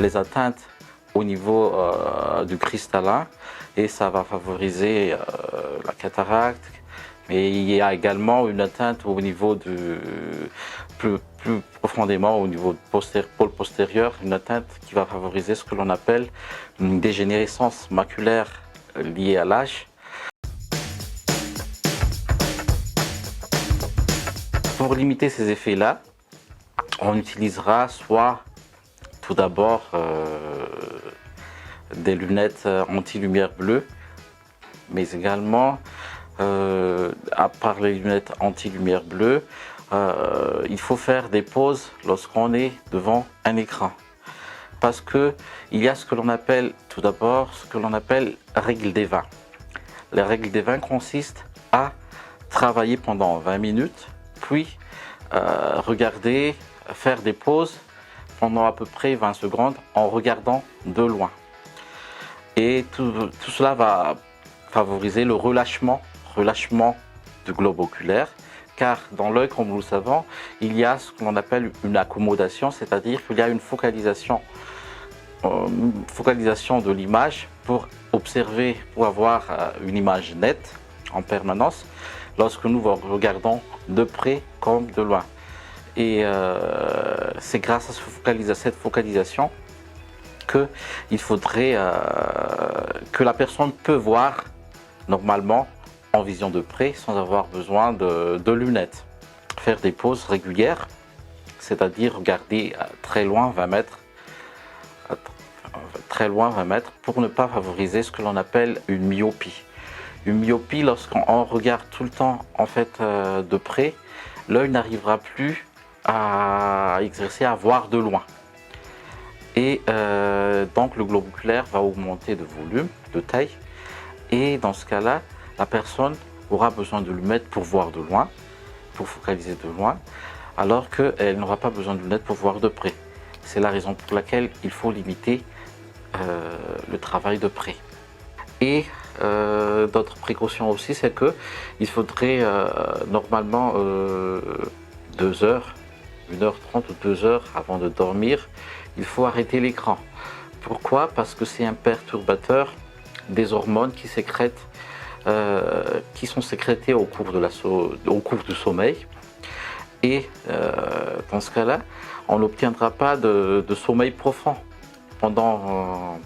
les atteintes au niveau du cristallin et ça va favoriser la cataracte. Mais il y a également une atteinte au niveau plus profondément au niveau pôle postérieur, une atteinte qui va favoriser ce que l'on appelle une dégénérescence maculaire liée à l'âge. Pour limiter ces effets-là, on utilisera soit tout d'abord des lunettes anti-lumière bleue, mais également, à part les lunettes anti-lumière bleue, il faut faire des pauses lorsqu'on est devant un écran. Parce qu'il y a ce que l'on appelle, tout d'abord, ce que l'on appelle règle des 20. La règle des 20 consiste à travailler pendant 20 minutes, puis regarder, faire des pauses pendant à peu près 20 secondes en regardant de loin. Et tout cela va favoriser le relâchement du globe oculaire, car dans l'œil, comme nous le savons, il y a ce que l'on appelle une accommodation, c'est-à-dire qu'il y a une focalisation de l'image pour observer, pour avoir une image nette en permanence lorsque nous regardons de près comme de loin. Et c'est grâce à cette focalisation qu'il faudrait que la personne peut voir normalement en vision de près sans avoir besoin de lunettes. Faire des pauses régulières, c'est-à-dire regarder très loin 20 mètres, pour ne pas favoriser ce que l'on appelle une myopie. Une myopie, lorsqu'on regarde tout le temps en fait de près, l'œil n'arrivera plus à exercer à voir de loin. Et donc le globe oculaire va augmenter de volume, de taille, et dans ce cas-là, la personne aura besoin de lunettes pour voir de loin, pour focaliser de loin, alors qu'elle n'aura pas besoin de lunettes pour voir de près. C'est la raison pour laquelle il faut limiter le travail de près. Et d'autres précautions aussi, c'est qu'il faudrait normalement 2 heures, 1h30 ou 2 heures avant de dormir, il faut arrêter l'écran. Pourquoi? Parce que c'est un perturbateur des hormones qui sont sécrétées au cours du sommeil. Et dans ce cas-là, on n'obtiendra pas de sommeil profond pendant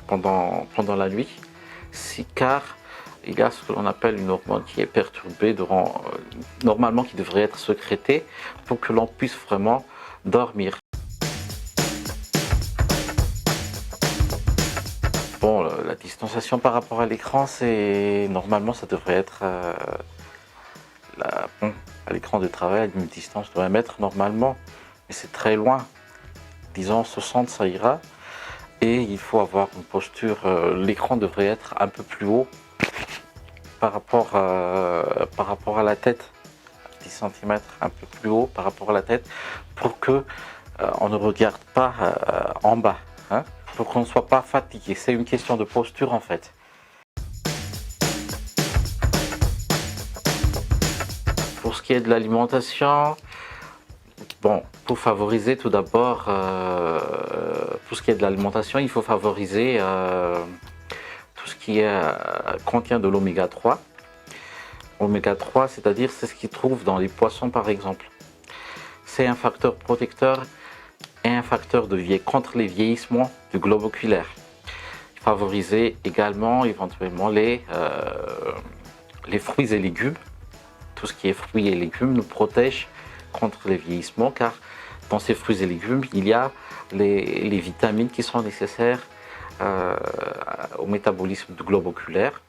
la nuit, car il y a ce que l'on appelle une hormone qui est perturbée, normalement qui devrait être sécrétée pour que l'on puisse vraiment dormir. Bon, la distanciation par rapport à l'écran, normalement ça devrait être à l'écran de travail à une distance de 1 mètre normalement, mais c'est très loin. Disons 60, ça ira. Et il faut avoir une posture, l'écran devrait être un peu plus haut par rapport à la tête, 10 cm un peu plus haut par rapport à la tête, pour que on ne regarde pas en bas, hein, pour qu'on ne soit pas fatigué. C'est une question de posture en fait. Pour ce qui est de l'alimentation, bon, pour favoriser tout d'abord, pour ce qui est de l'alimentation, il faut favoriser tout ce qui contient de l'oméga 3. Oméga 3, c'est-à-dire c'est ce qu'il trouve dans les poissons par exemple. C'est un facteur protecteur et un facteur contre les vieillissements du globe oculaire. Favoriser également éventuellement les fruits et légumes. Tout ce qui est fruits et légumes nous protège contre les vieillissements, car dans ces fruits et légumes, il y a les vitamines qui sont nécessaires au métabolisme du globe oculaire.